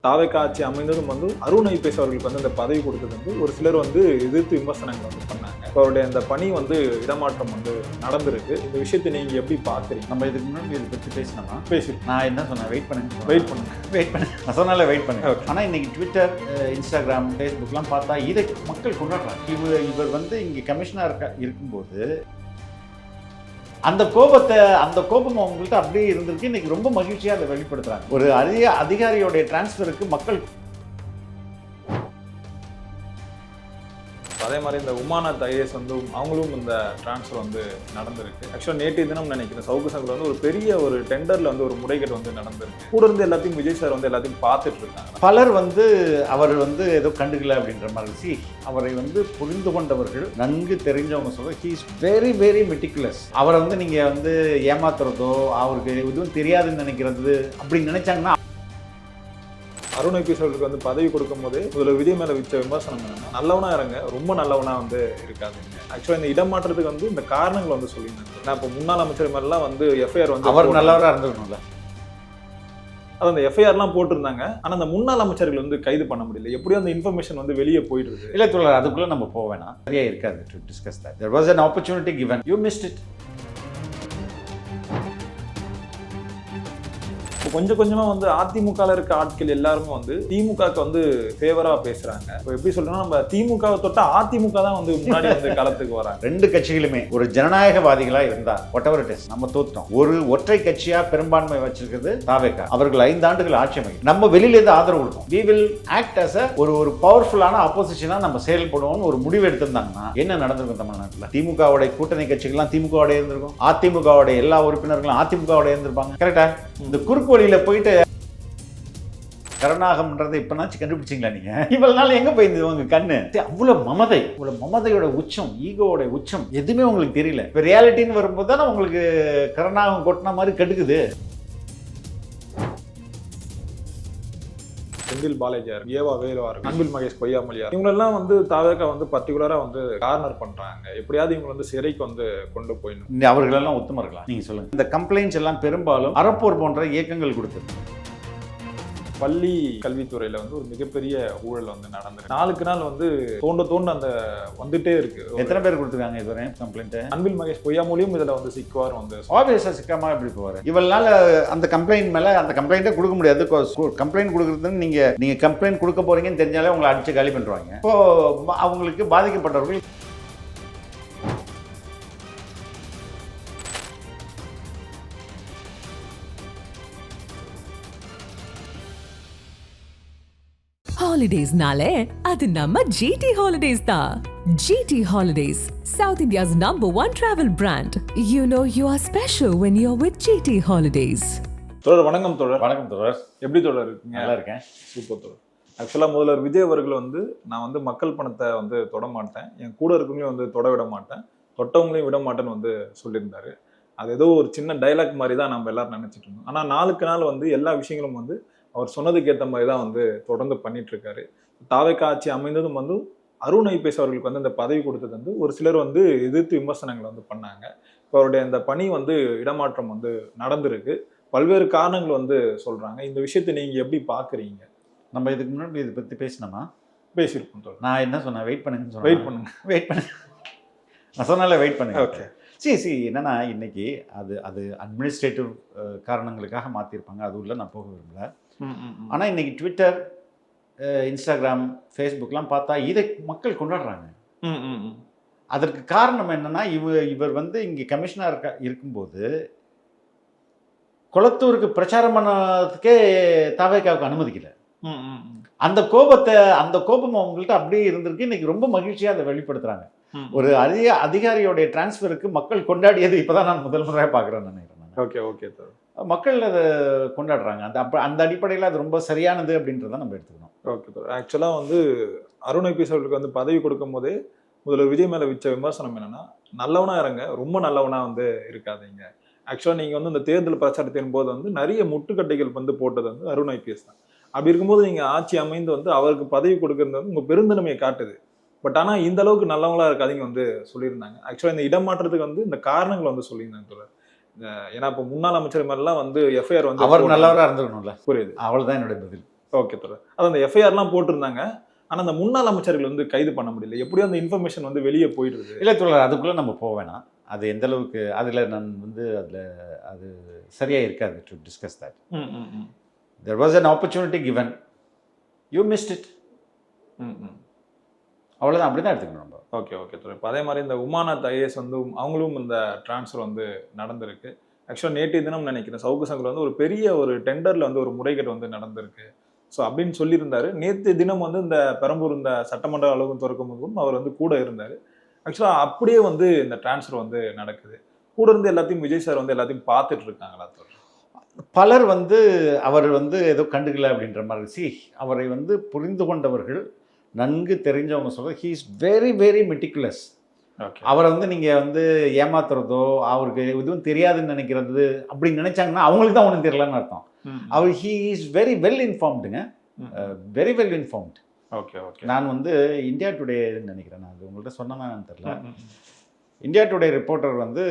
தாவேக்கா ஆட்சி அமைந்ததும் அருண் ஐபிஎஸ் அவர்களுக்கு அந்த பதவி கொடுத்தது ஒரு சிலர் எதிர்த்து விமர்சனங்கள் பண்ணாங்க. அவருடைய அந்த பணி இடமாற்றம் நடந்திருக்கு. இந்த விஷயத்தை நீங்க எப்படி பாக்குறீங்க? நம்ம இதுக்கு முன்னாடி இதை பற்றி பேசினோமா? பேசிருக்கோம். நான் என்ன சொன்னேன்? வெயிட் பண்ணுங்க. நான் சொன்னால வெயிட் பண்ணுங்க. ஆனால் இன்னைக்கு ட்விட்டர், இன்ஸ்டாகிராம், ஃபேஸ்புக்லாம் பார்த்தா இதை மக்கள் கொண்டாடுறாங்க. இவர் இங்கே கமிஷனராக இருக்கும்போது அந்த கோபம் அவங்கள்ட்ட அப்படியே இருந்திருக்கு. இன்னைக்கு ரொம்ப மகிழ்ச்சியாக அதை வெளிப்படுத்துறாங்க. ஒரு அதிகாரியோடைய டிரான்ஸ்ஃபருக்கு மக்கள். அதே மாதிரி இந்த உமாநாத் ஐஏஎஸ் அவங்களும் இந்த டிரான்ஸ்ஃபர் நடந்திருக்கு. ஆக்சுவலாக நேற்று தினம் நினைக்கிறேன் சவுக்கு சங்கத்தில் ஒரு பெரிய ஒரு டெண்டர்ல ஒரு முறைகேடு நடந்திருக்கு. கூட இருந்து எல்லாத்தையும் விஜய் சார் எல்லாத்தையும் பார்த்துட்டு இருக்காங்க. பலர் அவர் ஏதோ கண்டுக்கல அப்படின்ற மாதிரி. அவரை புரிந்து கொண்டவர்கள், நன்கு தெரிஞ்சவங்க சொல்ல he is very very meticulous. அவரை நீங்க ஏமாத்துறதோ அவருக்கு எதுவும் தெரியாதுன்னு நினைக்கிறது அப்படி நினைச்சாங்கன்னா, அருண் ஐபிஎஸ் அவர்களுக்கு பதவி கொடுக்கும் போது முதல்ல விஜய் மேல வச்ச விமர்சனம் என்னன்னா, நல்லவனா இருங்க, ரொம்ப நல்லவனா இருக்காதுங்க. ஆக்சுவலா இந்த இடம் மாற்றத்துக்கு இந்த காரணங்கள் சொல்லியிருந்தாங்க. நான் இப்போ முன்னாள் அமைச்சர் மேலாம் எஃப்ஐஆர் அவர் நல்லவராக இருந்திருக்கணும்ல. அது அந்த எஃப்ஐஆர்லாம் போட்டிருந்தாங்க. ஆனா அந்த முன்னாள் அமைச்சர்கள் கைது பண்ண முடியல. எப்படியும் அந்த இன்ஃபர்மேஷன் வெளியே போயிட்டு இருக்கு. இல்லை தோழர், அதுக்குள்ள நம்ம போக வேணாம். சரியா இருக்காது to discuss that. There was an opportunity given. You missed it. கொஞ்சம் கொஞ்சமா அதிமுகல இருக்க ஆட்கள் எல்லாருமே திமுகக்கு ஃபேவரா பேசுறாங்க. இப்போ எப்படி சொல்றோம்னா, நம்ம திமுகவை தொட்டா அதிமுக தான் முன்னாடி களத்துக்கு வராங்க. ரெண்டு கட்சிகளுமே ஒரு ஜனநாயகவாதிகளா இருந்தா whatever it is, நம்ம தோற்றோம். ஒரு ஒற்றை கட்சியா பெரும்பான்மை வச்சிருக்கிறது தாவேக்கா. அவர்கள் 5 ஆண்டுகள் ஆட்சி அமைக்கும். நம்ம வெளியில இருந்து ஆதரவு கொடுப்போம். we will act as ஒரு பவர்ஃபுல்லான ஆப்போசிஷனா நம்ம செயல்படுவோம்னு ஒரு முடிவு எடுத்திருந்தாங்கன்னா என்ன நடந்திருக்கும் தமிழ்நாட்டில்? திமுகவுடைய கூட்டணி கட்சிகள்லாம் திமுகவோட இருந்திருக்கும். அதிமுகவுடைய எல்லா உறுப்பினர்களும் அதிமுகவோட இருந்திருப்பாங்க. கரெக்டா? இந்த குறுக்கு வழியில போயிட்டு கருணாகம்ன்றதை இப்பனாச்சும் கண்டுபிடிச்சிங்களா நீங்க? இவ்வளவு நாள் எங்க போயிருந்தது உங்க கண்ணு? அவ்வளவு மமதையோட உச்சம், ஈகோட உச்சம் எதுவுமே உங்களுக்கு தெரியல. இப்ப ரியாலிட்டின்னு வரும்போது தானே உங்களுக்கு கருணாகம் கொட்டின மாதிரி கெடுக்குது. செந்தில் பாலாஜியார், ஏவா வேலுவார், அன்பில் மகேஷ் பொய்யாமொழியார், இவங்களெல்லாம் தாவேக்கா பர்டிகுலரா கார்னர் பண்றாங்க. எப்படியாவது இவங்க சிறைக்கு கொண்டு போயிடணும். அவர்களெல்லாம் ஒத்துமை இருக்கலாம். நீங்க சொல்லுங்க. இந்த கம்ப்ளைண்ட்ஸ் எல்லாம் பெரும்பாலும் அறப்போர் போன்ற இயக்கங்கள் கொடுத்தது. பள்ளி கல்வித்துறையில ஒரு மிகப்பெரிய ஊழல் நடந்திருக்கு. நாளுக்கு நாள் தோண்ட அந்த வந்துட்டே இருக்கு. எத்தனை பேர் கொடுத்துருக்காங்க இதுவரை கம்ப்ளைண்ட்? அன்பில் மகேஷ் பொய்யாமொழியும் இதுல சிக்குவார். ஆப்வியஸா சிக்காம எப்படி போவாரு? இவளால அந்த கம்ப்ளைண்ட் மேல அந்த கம்ப்ளைண்ட்டை கொடுக்க முடியாது. கம்ப்ளைண்ட் கொடுக்குறதுன்னு நீங்க கம்ப்ளைண்ட் கொடுக்க போறீங்கன்னு தெரிஞ்சாலே உங்களை அடிச்சு காலி பண்றாங்க. இப்போ அவங்களுக்கு பாதிக்கப்பட்டவர்கள் Holidays nale adu namma GT Holidays da. GT Holidays, South India's #1 travel brand. You know you are special when you're with GT Holidays. தோழர் வணக்கம். தோழர் வணக்கம். தோழர் எப்படி தோழர் இருக்கீங்க? நல்லா இருக்கேன். சூப்பர் தோழர். ஆக்சுவலா முதல்வர் விஜய் அவர்கள் நான் மக்கள் பணத்தை தொட மாட்டேன், என் கூட இருக்கவங்களையும் தொட விட மாட்டேன், தொட்டவங்களையும் விட மாட்டேன்னு சொல்லியிருந்தாரு. அது ஏதோ ஒரு சின்ன டைலாக் மாதிரி தான் நம்ம எல்லாரும் நினைச்சிட்டு இருந்தோம். ஆனா நாளுக்கு நாள் எல்லா விஷயங்களும் அவர் சொன்னதுக்கு ஏற்ற மாதிரி தான் தொடர்ந்து பண்ணிட்டு இருக்காரு. தாவேக்கா ஆட்சி அமைந்ததும் அருண் ஐபிஎஸ் அவர்களுக்கு அந்த பதவி கொடுத்தது ஒரு சிலர் எதிர்த்து விமர்சனங்கள் பண்ணாங்க. இப்போ அவருடைய அந்த பணி இடமாற்றம் நடந்திருக்கு. பல்வேறு காரணங்கள் சொல்றாங்க. இந்த விஷயத்தை நீங்க எப்படி பாக்குறீங்க? நம்ம இதுக்கு முன்னாடி இதை பத்தி பேசினோமா? பேசியிருக்கோம். நான் என்ன சொன்னேன்? வெயிட் பண்ணுங்க. வெயிட் பண்ணுங்க. நான் சொன்னால வெயிட் பண்ணுங்க. ஓகே. என்னன்னா இன்னைக்கு அது அட்மினிஸ்ட்ரேட்டிவ் காரணங்களுக்காக மாத்திருப்பாங்க. அது உள்ள நான் போக விரும்பல. ஆனா இன்னைக்கு ட்விட்டர், இன்ஸ்டாகிராம், ஃபேஸ்புக்லாம் பார்த்தா இதை மக்கள் கொண்டாடுறாங்க. அதற்கு காரணம் என்னன்னா, இவர் இங்கே கமிஷனராக இருக்கும்போது கொளத்தூருக்கு பிரச்சாரம் பண்ணதுக்கே தாவேக்காவுக்கு அனுமதிக்கல. அந்த கோபம் அவங்கள்ட்ட அப்படியே இருந்திருக்கு. இன்னைக்கு ரொம்ப மகிழ்ச்சியாக அதை வெளிப்படுத்துறாங்க. ஒரு அதிகாரியோடைய டிரான்ஸ்ஃபருக்கு மக்கள் கொண்டாடியது இப்பதான் நான் முதல் முறையாக பார்க்குறேன்னு நினைக்கிறேன். Okay sir. மக்கள் அதை கொண்டாடுறாங்க. அந்த அடிப்படையில் அது ரொம்ப சரியானது அப்படின்றத நம்ம எடுத்துக்கணும். Okay sir. ஆக்சுவலாக அருண் ஐபிஎஸ் அவர்களுக்கு பதவி கொடுக்கும் போதே முதல்ல விஜய் மேலே வச்ச விமர்சனம் என்னன்னா, நல்லவனா இருங்க, ரொம்ப நல்லவனா இருக்காதீங்க. ஆக்சுவலாக நீங்கள் இந்த தேர்தல் பிரச்சாரத்தின் போது நிறைய முட்டுக்கட்டைகள் போட்டது அருண் ஐபிஎஸ் தான். அப்படி இருக்கும்போது நீங்கள் ஆட்சி அமைந்து அவருக்கு பதவி கொடுக்கறது உங்கள் பெருந்தன்மையை காட்டுது. பட் ஆனால் இந்த அளவுக்கு நல்லவங்களா இருக்காதீங்க சொல்லியிருந்தாங்க. ஆக்சுவலாக இந்த இடமாற்றத்துக்கு இந்த காரணங்கள் சொல்லியிருந்தாங்க. ஏன்னா இப்போ முன்னாள் அமைச்சர் மாதிரிலாம் எஃப்ஐஆர் அவர் நல்லவராக இருந்திருக்கணும்ல. புரியுது. அவ்வளோதான் என்னுடைய பதில். ஓகே தொடர். அது அந்த எஃப்ஐஆர்லாம் போட்டிருந்தாங்க. ஆனா அந்த முன்னாள் அமைச்சர்கள் வந்து கைது பண்ண முடியல. எப்படியோ அந்த இன்ஃபர்மேஷன் வந்து வெளியே போயிடுது. இல்லை தோழர், அதுக்குள்ளே நம்ம போக வேணாம். அது எந்த அளவுக்கு அதில் நான் வந்து அதில் அது சரியாக இருக்காது to discuss that. There was an opportunity given, you mist it. அவ்வளோதான், அப்படி தான் எடுத்துக்கணும் நம்ம. ஓகே ஓகே தொடர். இப்போ அதே மாதிரி இந்த உமாநாத் ஐஏஎஸ் வந்து அவங்களும் இந்த டிரான்ஸ்ஃபர் வந்து நடந்திருக்கு. ஆக்சுவலாக நேற்றைய தினம் நினைக்கிறேன் சவுக்கு சங்கர் வந்து ஒரு பெரிய ஒரு டெண்டரில் வந்து ஒரு முறைகேடு வந்து நடந்திருக்கு. ஸோ அப்படின்னு சொல்லியிருந்தாரு. நேற்று தினம் வந்து இந்த பெரம்பூர் இந்த சட்டமன்ற அலுவலகம் திறக்கும் போதும் அவர் வந்து கூட இருந்தார். ஆக்சுவலாக அப்படியே வந்து இந்த டிரான்ஸ்ஃபர் வந்து நடக்குது. கூட இருந்து எல்லாத்தையும் விஜய் சார் வந்து எல்லாத்தையும் பார்த்துட்டு இருக்காங்களா தொடர்? பலர் வந்து அவர் வந்து ஏதோ கண்டுக்கல அப்படின்ற மாதிரி அவரை வந்து புரிந்து கொண்டவர்கள், நன்கு தெரிஞ்சவங்க சொல்கிறது, he is very very meticulous. Okay. அவரை வந்து நீங்கள் வந்து ஏமாத்துறதோ அவருக்கு எதுவும் தெரியாதுன்னு நினைக்கிறது அப்படி நினைச்சாங்கன்னா அவங்களுக்கு தான் ஒன்றும் தெரியலன்னு அர்த்தம். அவர் ஹீ இஸ் வெரி வெல் இன்ஃபார்ம்டுங்க, very well informed. Okay okay. நான் வந்து இந்தியா டுடேன்னு நினைக்கிறேன், நான் அது உங்கள்கிட்ட சொன்னேன்னு தெரியல. இந்தியா டுடே ரிப்போர்ட்டர் வந்து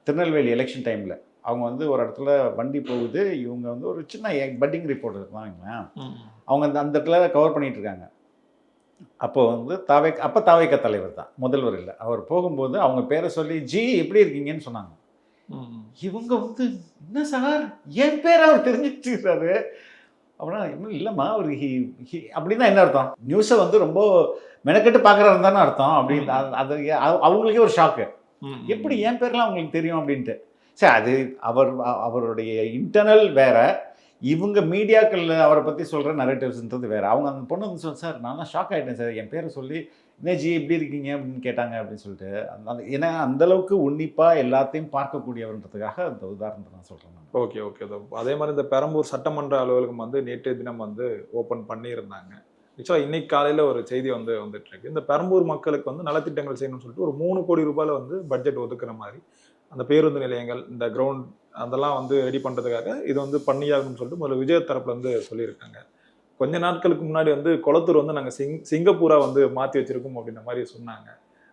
திருநெல்வேலி எலெக்ஷன் டைமில் அவங்க வந்து ஒரு இடத்துல வண்டி போகுது, இவங்க வந்து ஒரு சின்ன பட்டிங் ரிப்போர்ட்டர் தான், அவங்க அந்த இடத்துல கவர் பண்ணிட்டு இருக்காங்க. அப்போ வந்து தாவேக்கா தலைவர் தான், முதல்வர் இல்லை. அவர் போகும்போது அவங்க பேரை சொல்லி ஜி எப்படி இருக்கீங்கன்னு சொன்னாங்க. இவங்க வந்து என்ன சார் என் பேரை அவர் தெரிஞ்சுக்கிறாரு அப்படின்னா, இன்னும் இல்லைம்மா அவர் அப்படின்னா என்ன அர்த்தம்? நியூஸை வந்து ரொம்ப மெனக்கெட்டு பார்க்குறாரு தானே அர்த்தம். அப்படின்னு அது அவங்களுக்கே ஒரு ஷாக்கு, எப்படி என் பேர்லாம் அவங்களுக்கு தெரியும் அப்படின்ட்டு. சரி, அது அவருடைய இன்டர்னல் வேற, இவங்க மீடியாக்களில் அவரை பற்றி சொல்கிற நரேட்டிவ்ஸ்ன்றது வேறு. அவங்க அந்த பொண்ணு வந்து சொல்ல, சார் நான்லாம் ஷாக் ஆகிட்டேன் சார், என் பேரை சொல்லி என்ன ஜி எப்படி இருக்கீங்க அப்படின்னு கேட்டாங்க அப்படின்னு சொல்லிட்டு. அந்த ஏன்னா அந்தளவுக்கு உன்னிப்பாக எல்லாத்தையும் பார்க்கக்கூடியவன்றதுக்காக அந்த உதாரணத்தை நான் சொல்கிறேன். Okay okay. அதே மாதிரி இந்த பெரம்பூர் சட்டமன்ற அலுவலகம் வந்து நேற்றைய தினம் வந்து ஓப்பன் பண்ணியிருந்தாங்க. ஆக்சுவலாக இன்னைக்கு காலையில் ஒரு செய்தி வந்து வந்துட்டு இருக்கு. இந்த பெரம்பூர் மக்களுக்கு வந்து நலத்திட்டங்கள் செய்யணும்னு சொல்லிட்டு ஒரு 3 கோடி ரூபாயில் வந்து பட்ஜெட் ஒதுக்குற மாதிரி அந்த பேருந்து நிலையங்கள், இந்த கிரவுண்ட் அதெல்லாம் வந்து ரெடி பண்ணுறதுக்காக இது வந்து பண்ணியாகணும்னு சொல்லிட்டு முதல்ல விஜய் தரப்புல வந்து சொல்லியிருக்காங்க. கொஞ்ச நாட்களுக்கு முன்னாடி வந்து கொளத்தூர் வந்து நாங்கள் சிங்கப்பூரா வந்து மாற்றி வச்சிருக்கோம் அப்படின்ற மாதிரி சொன்னாங்க.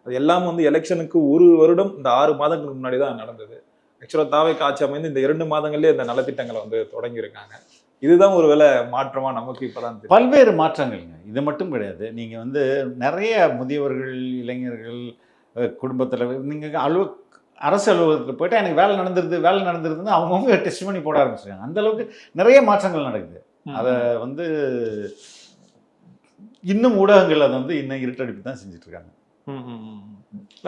அது எல்லாம் வந்து எலெக்ஷனுக்கு 1 வருடம் இந்த 6 மாதங்களுக்கு முன்னாடி தான் நடந்தது. ஆக்சுவலாக தாவேக்கா ஆட்சி அமைந்து இந்த 2 மாதங்கள்லேயே இந்த நலத்திட்டங்களை வந்து தொடங்கியிருக்காங்க. இதுதான் ஒரு வேளை மாற்றமா நமக்கு இப்பதான் பல்வேறு மாற்றங்கள்ங்க. இது மட்டும் கிடையாது. நீங்கள் வந்து நிறைய முதியவர்கள், இளைஞர்கள், குடும்பத்தில் நீங்கள் அரசு அலுவலகத்தில் போயிட்டு எனக்கு வேலை நடந்துருதுன்னு அவங்கவுங்க டெஸ்ட் பண்ணி போட ஆரம்பிச்சிருக்காங்க. அந்த அளவுக்கு நிறைய மாற்றங்கள் நடக்குது. அதை வந்து இன்னும் ஊடகங்கள் அதை வந்து இன்னும் இருட்டடிப்பு தான் செஞ்சுட்டு இருக்காங்க.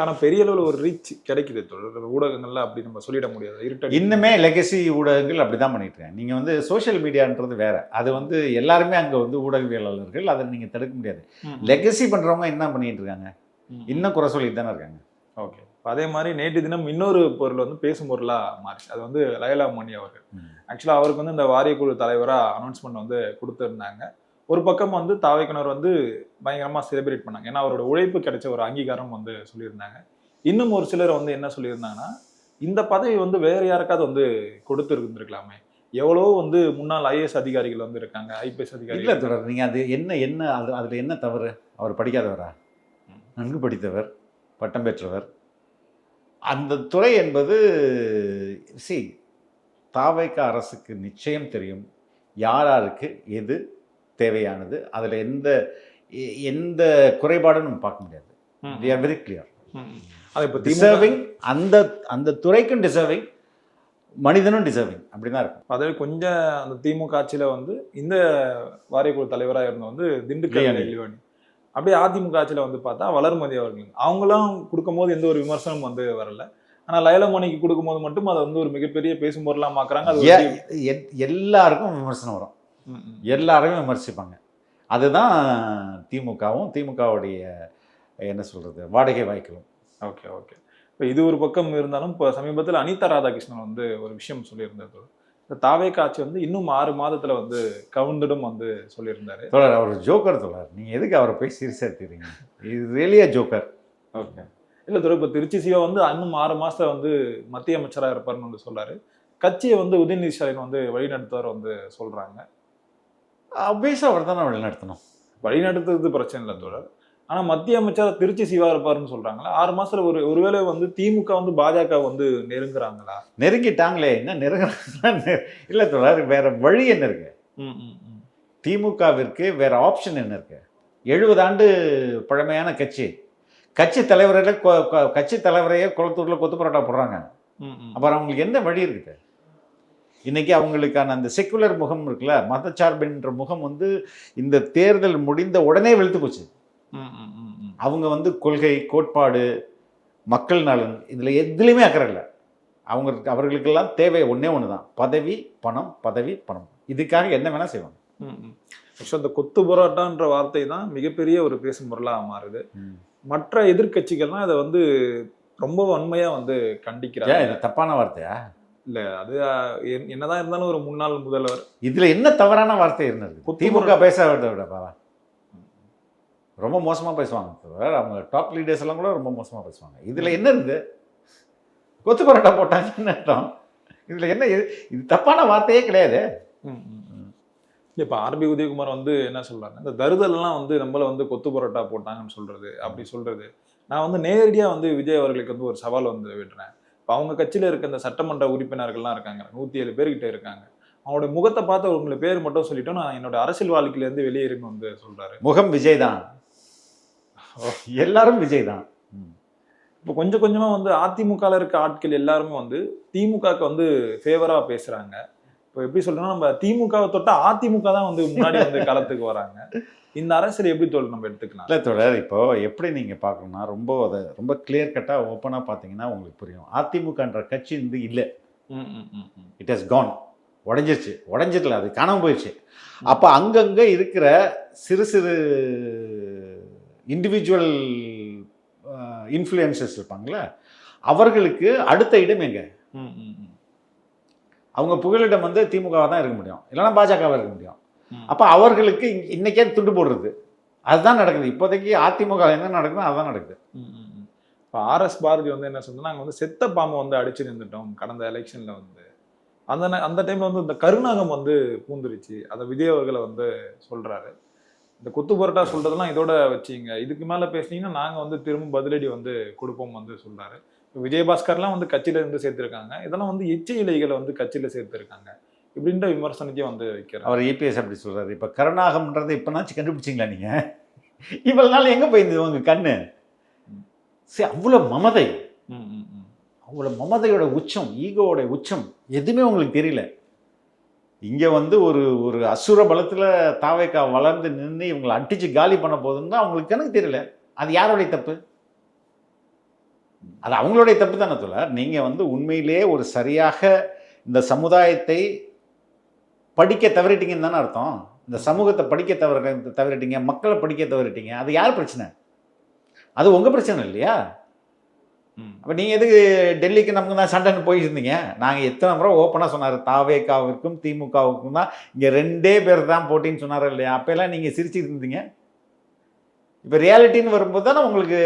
ஆனால் பெரிய அளவில் ஒரு ரீச் கிடைக்குது ஊடகங்கள்ல, அப்படி நம்ம சொல்லிட முடியாது. இருட்டடி இன்னுமே லெகசி ஊடகங்கள் அப்படி தான் பண்ணிட்டு இருக்காங்க. நீங்கள் வந்து சோஷியல் மீடியான்றது வேற, அது வந்து எல்லாருமே அங்கே வந்து ஊடகவியலாளர்கள், அதை நீங்கள் தடுக்க முடியாது. லெகசி பண்ணுறவங்க என்ன பண்ணிட்டு இருக்காங்க, இன்னும் குறை சொல்லிட்டு தானே இருக்காங்க. ஓகே. அதே மாதிரி நேற்று தினம் இன்னொரு பொருள் வந்து பேசும் பொருளாக மாறிச்சு. அது வந்து லயலா மணி அவர்கள். ஆக்சுவலாக அவருக்கு வந்து இந்த வாரியக்குழு தலைவராக அனௌன்ஸ்மெண்ட் வந்து கொடுத்துருந்தாங்க. ஒரு பக்கம் வந்து தாவேக்கினர் வந்து பயங்கரமாக செலிப்ரேட் பண்ணாங்க, ஏன்னா அவரோட உழைப்பு கிடைச்ச ஒரு அங்கீகாரம் வந்து சொல்லியிருந்தாங்க. இன்னும் ஒரு சிலர் வந்து என்ன சொல்லியிருந்தாங்கன்னா, இந்த பதவி வந்து வேற யாருக்காவது வந்து கொடுத்துருந்துருக்கலாமே, எவ்வளோ வந்து முன்னாள் ஐஏஎஸ் அதிகாரிகள் வந்து இருக்காங்க, ஐபிஎஸ் அதிகாரிகள். இல்லை தொடர், நீங்கள் அது என்ன அதில் என்ன தவறு? அவர் படிக்காதவரா? நன்கு படித்தவர், பட்டம் பெற்றவர். அந்த துறை என்பது தாவேக்கா அரசுக்கு நிச்சயம் தெரியும் யாருக்கு எது தேவையானது, அதில் எந்த குறைபாடும் நம்ம பார்க்க முடியாது. we are very clear. அது இப்போ டிசர்விங், அந்த துறைக்கும் டிசர்விங், மனிதனும் டிசர்விங், அப்படிதான் இருக்கும். அதாவது கொஞ்சம் அந்த திமுக ஆட்சியில் வந்து இந்த வாரியக்குழு தலைவராக இருந்த வந்து திண்டுக்கல் இளவாணி, அப்படியே அதிமுக ஆட்சியில் வந்து பார்த்தா வளர்மதி அவர்கள், அவங்களாம் கொடுக்கும்போது எந்த ஒரு விமர்சனம் வந்து வரல. ஆனால் லயலமணிக்கு கொடுக்கும்போது மட்டும் அதை வந்து ஒரு மிகப்பெரிய பேசும் பொருளாக மாக்குறாங்க. அது எல்லாருக்கும் விமர்சனம் வரும், எல்லாருமே விமர்சிப்பாங்க. அதுதான் திமுகவும் திமுகவுடைய என்ன சொல்றது வாடகை வாய்க்கலும். Okay okay. இப்போ இது ஒரு பக்கம் இருந்தாலும் இப்போ சமீபத்தில் அனிதா ராதாகிருஷ்ணன் வந்து ஒரு விஷயம் சொல்லியிருந்தார். இந்த தாவேக்கா ஆட்சி வந்து இன்னும் 6 மாதத்துல வந்து கவுந்துடும் வந்து சொல்லியிருந்தாரு. தோழர், அவர் ஜோக்கர் தோழர், நீங்க எதுக்கு அவரை போய் சீரியஸா எடுத்துக்கிறீங்க? இது ரியலியா ஜோக்கர்? ஓகே. இல்லை தோழர், இப்போ திருச்சி சிவா வந்து இன்னும் 6 மாசத்துல வந்து மத்திய அமைச்சராக இருப்பாருன்னு வந்து சொல்றாரு. கட்சியை வந்து உதயநிதி ஸ்டாலின் வந்து வழிநடத்துவார் வந்து சொல்றாங்க. அப்வியஸாக அவர் தானே வழிநடத்தணும். வழிநடத்துறது பிரச்சனை இல்லை தோழர், ஆனா மத்திய அமைச்சர் திருச்சி சிவா இருப்பாருன்னு சொல்றாங்களா? 6 மாசத்துல ஒருவேளை வந்து திமுக வந்து பாஜக வந்து நெருங்குறாங்களா? நெருங்கிட்டாங்களே, என்ன நெருங்குறாங்க? இல்லை தோழர், வேற வழி என்ன இருக்கு? திமுகவிற்கு வேற ஆப்ஷன் என்ன இருக்கு? 70 ஆண்டு பழமையான கட்சி தலைவரையே குளத்தூர்ல கொத்து பரோட்டா போடுறாங்க. அப்புறம் அவங்களுக்கு என்ன வழி இருக்குது? இன்னைக்கு அவங்களுக்கான அந்த செக்குலர் முகம் இருக்குல்ல, மதச்சார்பின்ற முகம் வந்து இந்த தேர்தல் முடிந்த உடனே வெளுத்து போச்சு. அவங்க வந்து கொள்கை, கோட்பாடு, மக்கள் நலன் இதுல எதுலையுமே அக்கறை இல்லை. அவர்களுக்கெல்லாம் தேவை ஒன்னே ஒண்ணுதான், பதவி பணம், பதவி பணம். இதுக்காக என்ன வேணா செய்வாங்க. இந்த கொத்து பரோட்டான்ற வார்த்தை தான் மிகப்பெரிய ஒரு பேசும் பொருளாக மாறுது. மற்ற எதிர்கட்சிகள்லாம் இதை வந்து ரொம்ப வன்மையா வந்து கண்டிக்கிறாங்க. இது தப்பான வார்த்தையா? இல்ல, அது என்னதான் இருந்தாலும் ஒரு முன்னாள் முதல்வர். இதுல என்ன தவறான வார்த்தை இருந்தது? திமுக பேசாத விடப்பா ரொம்ப மோசமா பேசுவாங்க. அவங்க டாப் லீடர்ஸ் எல்லாம் கூட ரொம்ப மோசமா பேசுவாங்க. இதுல என்ன இருந்து கொத்து பரோட்டா போட்டாங்கன்னு அர்த்தம்? இதுல என்ன? இது தப்பான வார்த்தையே கிடையாது. இப்ப ஆர்பி உதயகுமார் வந்து என்ன சொல்றாங்க, இந்த தருதல்லாம் வந்து நம்மள வந்து கொத்து பரோட்டா போட்டாங்கன்னு சொல்றது, அப்படி சொல்றது. நான் வந்து நேரடியா வந்து விஜய் அவர்களுக்கு வந்து ஒரு சவால் வந்து விடுறேன். இப்போ அவங்க கட்சியில இருக்க இந்த சட்டமன்ற உறுப்பினர்கள்லாம் இருக்காங்க, 107 பேர்கிட்ட இருக்காங்க. அவங்களுடைய முகத்தை பார்த்து உங்களை பேர் மட்டும் சொல்லிட்டோம், நான் என்னோட அரசியல் வாழ்க்கையில இருந்து வெளியேறுன்னு வந்து சொல்றாரு. முகம் விஜய் தான், எல்லாரும் விஜய் தான். இப்போ கொஞ்சம் கொஞ்சமா வந்து அதிமுகல இருக்க ஆட்கள் எல்லாருமே வந்து திமுகக்கு வந்து ஃபேவரா பேசுறாங்க. இப்போ எப்படி சொல்றோம்னா, நம்ம திமுகவை தொட்டா அதிமுக தான் வந்து முன்னாடி வந்து களத்துக்கு வராங்க. இந்த அரசியல் எப்படி தோல் நம்ம எடுத்துக்கலாம்? இல்லை தொடர், இப்போ எப்படி நீங்க பார்க்கணும்னா ரொம்ப கிளியர் கட்டா ஓப்பனா பார்த்தீங்கன்னா உங்களுக்கு புரியும். அதிமுகன்ற கட்சி வந்து இல்லை, இட் ஹஸ் கான், உடஞ்சிடல, அது காணாம போயிடுச்சு. அப்ப அங்கங்க இருக்கிற சிறு சிறு இண்டிவிஜுவல் இன்ஃப்ளூயன்சஸ் இருப்பாங்களே, அவர்களுக்கு அடுத்த இடம் எங்க? அவங்க புகலிடம் வந்து திமுகவா தான் இருக்க முடியும், இல்லைன்னா பாஜகவா இருக்க முடியும். அப்ப அவர்களுக்கு இன்னைக்கே துண்டு போடுறது அதுதான் நடக்குது. இப்போதைக்கு அதிமுக என்ன நடக்குதோ அதுதான் நடக்குது. இப்போ ஆர்எஸ் பாரதி வந்து என்ன சொன்னா, நாங்கள் வந்து செத்த பாம்பை வந்து அடிச்சு நின்றுட்டோம் கடந்த எலெக்ஷன்ல வந்து. அந்த டைம்ல வந்து இந்த கருநாகம் வந்து பூந்துருச்சு, அதை விஜய் அவர்களை வந்து சொல்றாரு. இந்த கொத்து பரோட்டா சொல்றதெல்லாம் இதோட வச்சுங்க, இதுக்கு மேல பேசுனீங்கன்னா நாங்க வந்து திரும்ப பதிலடி வந்து கொடுப்போம் வந்து சொல்றாரு. விஜயபாஸ்கர்லாம் வந்து கட்சியில இருந்து சேர்த்திருக்காங்க, இதெல்லாம் வந்து எச்ச இலைகளை வந்து கட்சியில சேர்த்திருக்காங்க இப்படின்ற விமர்சனத்தையும் வந்து வைக்கிறார். அவர் இபிஎஸ் அப்படி சொல்றாரு. இப்ப கருணாகம்ன்றதை இப்பனாச்சும் கண்டுபிடிச்சிங்களா நீங்க? இவ்வளவு நாள் எங்க போயிருந்தது உங்க கண்ணு? சரி, அவ்வளவு மமதை, அவ்வளவு மமதையோட உச்சம், ஈகோவோட உச்சம் எதுவுமே உங்களுக்கு தெரியல. இங்க வந்து ஒரு அசுர பலத்துல தாவேக்கா வளர்ந்து நின்று இவங்களை அடிச்சு காலி பண்ண போதுன்னா அவங்களுக்கு எனக்கு தெரியல. அது யாருடைய தப்பு? அது அவங்களுடைய தப்பு தானே தோழர். நீங்க வந்து உண்மையிலேயே ஒரு சரியாக இந்த சமுதாயத்தை படிக்க தவறிட்டீங்கன்னு தானே அர்த்தம். இந்த சமூகத்தை படிக்க தவறிட்டீங்க, மக்களை படிக்க தவறிட்டீங்க. அது யார் பிரச்சனை? அது உங்க பிரச்சனை இல்லையா? அப்ப நீங்க எதுக்கு டெல்லிக்கு நமக்கு தான் சண்டைன்னு போயிட்டு இருந்தீங்க? நாங்க எத்தனை முறை ஓப்பனா சொன்னாரு, தாவேக்காவிற்கும் திமுகவுக்கும் தான் இங்க 2 பேர் தான் போட்டின்னு சொன்னாரு இல்லையா? அப்ப எல்லாம் நீங்க சிரிச்சுட்டு இருந்தீங்க. இப்ப ரியாலிட்டின்னு வரும்போது தானே உங்களுக்கு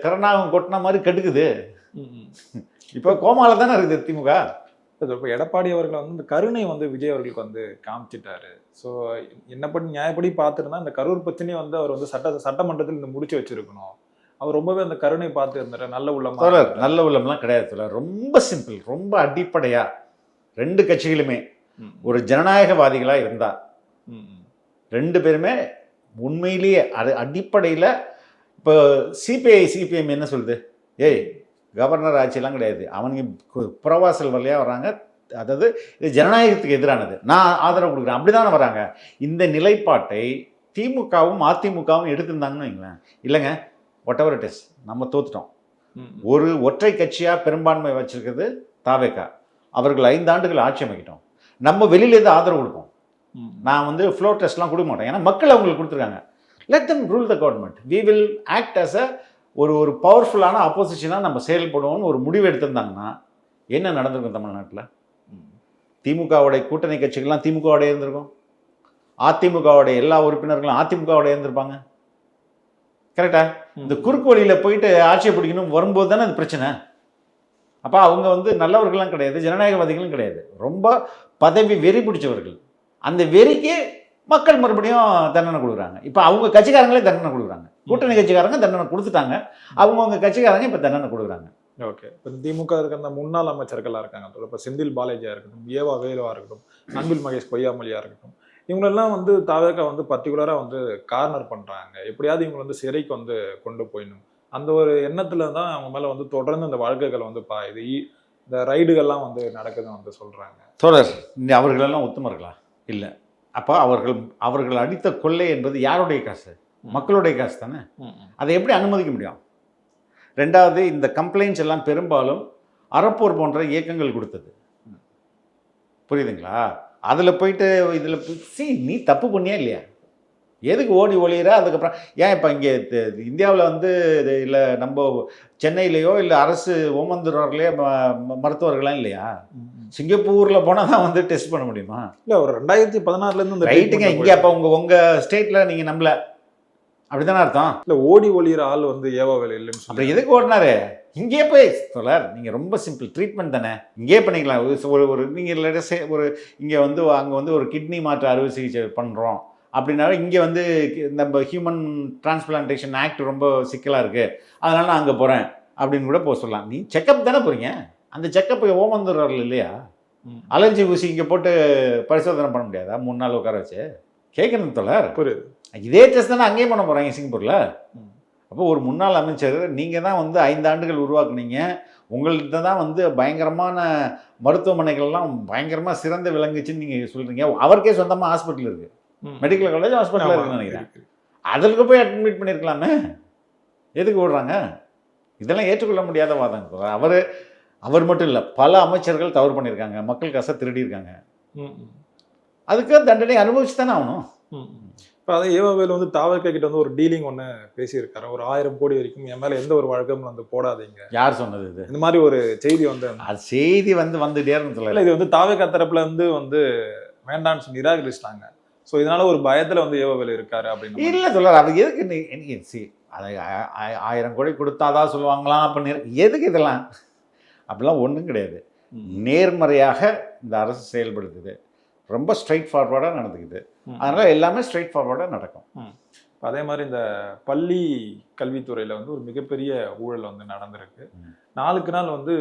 கருணாகம் கொட்டின மாதிரி கெடுக்குது. இப்ப கோமால தானே இருக்குது திமுக. இப்போ எடப்பாடி அவர்கள் வந்து இந்த கருணை வந்து விஜய் அவர்களுக்கு வந்து காமிச்சிட்டாரு. ஸோ என்னப்படி நியாயப்படி பார்த்துருந்தா இந்த கரூர் பிரச்சனையை வந்து அவர் வந்து சட்டமன்றத்தில் இந்த முடிச்சு வச்சிருக்கணும். அவர் ரொம்பவே அந்த கருணை பார்த்து இருந்தாரு. நல்ல உள்ளமா? நல்ல உள்ளம்லாம் கிடையாது தோழர். ரொம்ப சிம்பிள், ரொம்ப அடிப்படையா 2 கட்சிகளுமே ஒரு ஜனநாயகவாதிகளா இருந்தா 2 பேருமே உண்மையிலேயே அது அடிப்படையில. இப்போ சிபிஎம் என்ன சொல்லுது? ஏய், கவர்னர் ஆட்சியெல்லாம் கிடையாது, அவனுக்கு புறவாசல் வழியா வராங்க, அதாவது இது ஜனநாயகத்துக்கு எதிரானது, நான் ஆதரவு கொடுக்குறேன், அப்படிதானே வராங்க. இந்த நிலைப்பாட்டை திமுகவும் அதிமுகவும் எடுத்திருந்தாங்கன்னு வைங்களேன், இல்லைங்க வாட் எவர் இட் இஸ், நம்ம தோத்துட்டோம். ஒரு ஒற்றை கட்சியா பெரும்பான்மை வச்சிருக்கிறது தாவேக்கா, அவர்கள் 5 ஆண்டுகள் ஆட்சி அமைக்கிட்டோம். நம்ம வெளியிலேருந்து ஆதரவு கொடுப்போம். நான் வந்து ஃப்ளோர் டெஸ்ட்லாம் கொடுக்க மாட்டேன், ஏன்னா மக்கள் அவங்களுக்கு கொடுத்துருக்காங்க. Let them rule the government, we will act as a ஒரு பவர்ஃபுல்லான அப்போசிஷனாக நம்ம செயல்படுவோம்னு ஒரு முடிவு எடுத்திருந்தாங்கன்னா என்ன நடந்திருக்கும் தமிழ்நாட்டில்? திமுகவுடைய கூட்டணி கட்சிகள்லாம் திமுகவோட இருந்திருக்கும், அதிமுகவுடைய எல்லா உறுப்பினர்களும் அதிமுகவோட இருந்திருப்பாங்க. கரெக்டா? இந்த குறுக்கு வழியில் போயிட்டு ஆட்சியை பிடிக்கணும் வரும்போது தானே அது பிரச்சனை. அப்போ அவங்க வந்து நல்லவர்கள்லாம் கிடையாது, ஜனநாயகவாதிகளும் கிடையாது, ரொம்ப பதவி வெறி பிடிச்சவர்கள். அந்த வெறிக்கு மக்கள் மறுபடியும் தண்டனை கொடுக்குறாங்க. இப்போ அவங்க கட்சிக்காரங்களே தண்டனை கொடுக்குறாங்க, கூட்டணி கட்சிக்காரங்க தண்டனை கொடுத்துட்டாங்க, அவங்க கட்சிக்காரங்க இப்போ தண்டனை கொடுக்குறாங்க. ஓகே, இப்போ திமுக இருக்க அந்த முன்னாள் அமைச்சர்களாக இருக்காங்க, இப்போ செந்தில் பாலாஜியா இருக்கட்டும், ஏவா வேலுவா இருக்கட்டும், அன்பில் மகேஷ் பொய்யாமொழியா இருக்கட்டும், இவங்களெல்லாம் வந்து தாவேக்கா வந்து பர்டிகுலரா வந்து கார்னர் பண்றாங்க, எப்படியாவது இவங்க வந்து சிறைக்கு வந்து கொண்டு போயிடணும், அந்த ஒரு எண்ணத்துல தான் அவங்க மேல வந்து தொடர்ந்து இந்த வழக்குகள் வந்து பாயுது, இந்த ரைடுகள்லாம் வந்து நடக்குதுன்னு வந்து சொல்றாங்க. தொடர் அவர்களெல்லாம் உத்தமர்களா? இல்லை. அப்போ அவர்கள் அடித்த கொள்ளை என்பது யாருடைய காசு? மக்களுடைய காசு தானே. அதை எப்படி அனுமதிக்க முடியும்? ரெண்டாவது, இந்த கம்ப்ளைண்ட்ஸ் எல்லாம் பெரும்பாலும் அறப்போர் போன்ற இயக்கங்கள் கொடுத்தது, புரியுதுங்களா? அதில் போயிட்டு இதில் நீ தப்பு பண்ணியா இல்லையா? எதுக்கு ஓடி ஒளியிற? அதுக்கப்புறம் ஏன் இப்போ இங்கே இந்தியாவில் வந்து இல்லை நம்ம சென்னையிலையோ இல்லை அரசு ஓமந்தூர்லேயோ மருத்துவர்களாம் இல்லையா? சிங்கப்பூரில் போனால் தான் வந்து டெஸ்ட் பண்ண முடியுமா? இல்லை, ஒரு 2016 ரைட்டுங்க. இங்கே அப்போ உங்கள் ஸ்டேட்டில் நீங்கள் நம்பல, அப்படித்தானே அர்த்தம்? இல்லை, ஓடி ஒளியிற ஆள் வந்து ஏவாவேல் இல்லைன்னு சொல்லி அப்புறம் எதுக்கு ஓடினாரு? இங்கே போய் தொடர், நீங்கள் ரொம்ப சிம்பிள் ட்ரீட்மெண்ட் தானே, இங்கே பண்ணிக்கலாம். ஒரு நீங்கள் ஒரு இங்கே வந்து அங்கே வந்து ஒரு கிட்னி மாற்று அறுவை சிகிச்சை பண்ணுறோம் அப்படின்னாலும் இங்கே வந்து நம்ம ஹியூமன் டிரான்ஸ்பிளான்டேஷன் ஆக்ட் ரொம்ப சிக்கலாக இருக்குது, அதனால நான் அங்கே போகிறேன் அப்படின்னு கூட போக சொல்லலாம். நீ செக்கப் தானே போகிறீங்க, அந்த செக்கப் ஓமந்தூரில் இல்லையா? அலர்ஜி ஊசி இங்கே போட்டு பரிசோதனை பண்ண முடியாதா 3 நாள் உட்கார வச்சு? கேட்கணும் தொடர். புரியுது. இதே டெஸ்ட் தானே அங்கேயும் பண்ண போகிறாங்க சிங்கப்பூரில். அப்போ ஒரு முன்னாள் அமைச்சர், நீங்கள் தான் வந்து 5 ஆண்டுகள் உருவாக்குனீங்க, உங்கள்கிட்ட தான் வந்து பயங்கரமான மருத்துவமனைகள்லாம் பயங்கரமாக சிறந்து விளங்குச்சுன்னு நீங்கள் சொல்கிறீங்க. அவருக்கே சொந்தமாக ஹாஸ்பிட்டல் இருக்குது, மெடிக்கல் காலேஜ் ஹாஸ்பிட்டல் இருக்குன்னு நினைக்கிறேன். அதற்கு போய் அட்மிட் பண்ணியிருக்கலாமே, எதுக்கு விடுறாங்க? இதெல்லாம் ஏற்றுக்கொள்ள முடியாத வாதம். அவர் மட்டும் இல்லை, பல அமைச்சர்கள் தவறு பண்ணியிருக்காங்க, மக்கள் காசை திருடியிருக்காங்க, அதுக்கு தண்டனை அனுபவிச்சு தானே ஆகணும். இப்போ அதை ஏவாவேல் வந்து தாவேக்கா கிட்ட வந்து ஒரு டீலிங் ஒன்று பேசியிருக்காரு, ஒரு 1000 கோடி வரைக்கும் என் மேலே எந்த ஒரு வழக்கமும் வந்து போடாதீங்க. யார் சொன்னது இது? இந்த மாதிரி ஒரு செய்தி வந்து அது செய்தி வந்துட்டே இருந்ததில்ல. இது வந்து தாவேக்கா தரப்புல வந்து வேண்டான்னு சொல்லி நிராகரிச்சிட்டாங்க. ஸோ இதனால ஒரு பயத்தில் வந்து ஏவாவேல் இருக்காரு அப்படின்னு. இல்லை சொல்கிறார், அது எதுக்கு அதை 1000 கோடி கொடுத்தாதான் சொல்லுவாங்களாம் அப்படின்னு. எதுக்கு இதெல்லாம்? அப்படிலாம் ஒன்றும் கிடையாது. நேர்மறையாக இந்த அரசு செயல்படுத்துது, ரொம்ப ஸ்ட்ரைட் ஃபார்வர்டாக நடந்துக்குது, அதனால் எல்லாமே ஸ்ட்ரைட் ஃபார்வர்டாக நடக்கும். அதே மாதிரி இந்த பள்ளி கல்வித்துறையில் வந்து ஒரு மிகப்பெரிய ஊழல் வந்து நடந்திருக்கு. நாளுக்கு நாள் வந்து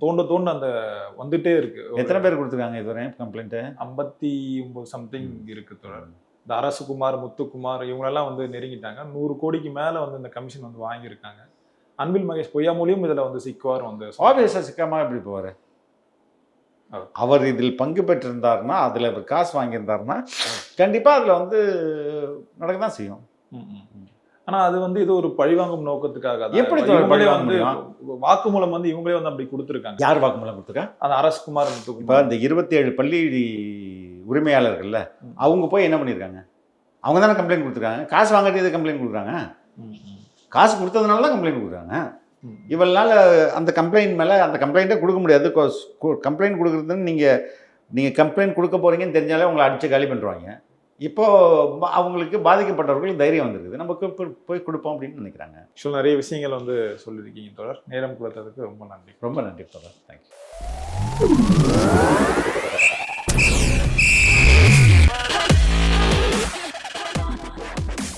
தோண்ட அந்த வந்துட்டே இருக்கு. எத்தனை பேர் கொடுத்துருக்காங்க இதுவரை கம்ப்ளைண்ட்டு? 59 சம்திங் இருக்கு தொடர். இந்த அரசுகுமார், முத்துக்குமார் இவங்களெல்லாம் வந்து நெருங்கிட்டாங்க. 100 கோடிக்கு மேலே வந்து இந்த கமிஷன் வந்து வாங்கியிருக்காங்க. அன்பில் மகேஷ் பொய்யாமொழியும் இதில் வந்து சிக்குவார் வந்து. ஆப்வியஸாக சிக்காமல் எப்படி போவார்? அவர் இதில் பங்கு பெற்றிருந்தாருன்னா, அதில் அவர் காசு வாங்கியிருந்தாருன்னா கண்டிப்பாக அதில் வந்து நடக்க தான் செய்யும். ஆனால் அது வந்து இது ஒரு பழிவாங்கும் நோக்கத்துக்காக எப்படி வந்து வாக்குமூலம் வந்து இவங்களே வந்து அப்படி கொடுத்துருக்காங்க. யார் வாக்குமூலம் கொடுத்துருக்காங்க? அந்த அரசுகுமார், முத்துக்குமார். இப்போ இந்த 27 பள்ளி உரிமையாளர்கள்ல அவங்க போய் என்ன பண்ணியிருக்காங்க? அவங்க தானே கம்ப்ளைண்ட் கொடுத்துருக்காங்க. காசு வாங்கிட்டு கம்ப்ளைண்ட் கொடுக்குறாங்க, காசு கொடுத்ததுனால தான் கம்ப்ளைண்ட் கொடுக்குறாங்க. இவளால் அந்த கம்ப்ளைண்ட் மேலே அந்த கம்ப்ளைண்ட்டே கொடுக்க முடியாது. கம்ப்ளைண்ட் கொடுக்குறதுன்னு நீங்கள் கம்ப்ளைண்ட் கொடுக்க போகிறீங்கன்னு தெரிஞ்சாலே உங்களை அடித்து காலி பண்ணுறாங்க. இப்போது அவங்களுக்கு பாதிக்கப்பட்டவர்களுக்கு தைரியம் வந்துருக்குது, நமக்கு போய் கொடுப்போம் அப்படின்னு நினைக்கிறாங்க. ஆக்சுவலாக நிறைய விஷயங்கள் வந்து சொல்லியிருக்கீங்க தொடர். நேரம் கொடுத்ததுக்கு ரொம்ப நன்றி. ரொம்ப நன்றி தொடர். தேங்க்யூ.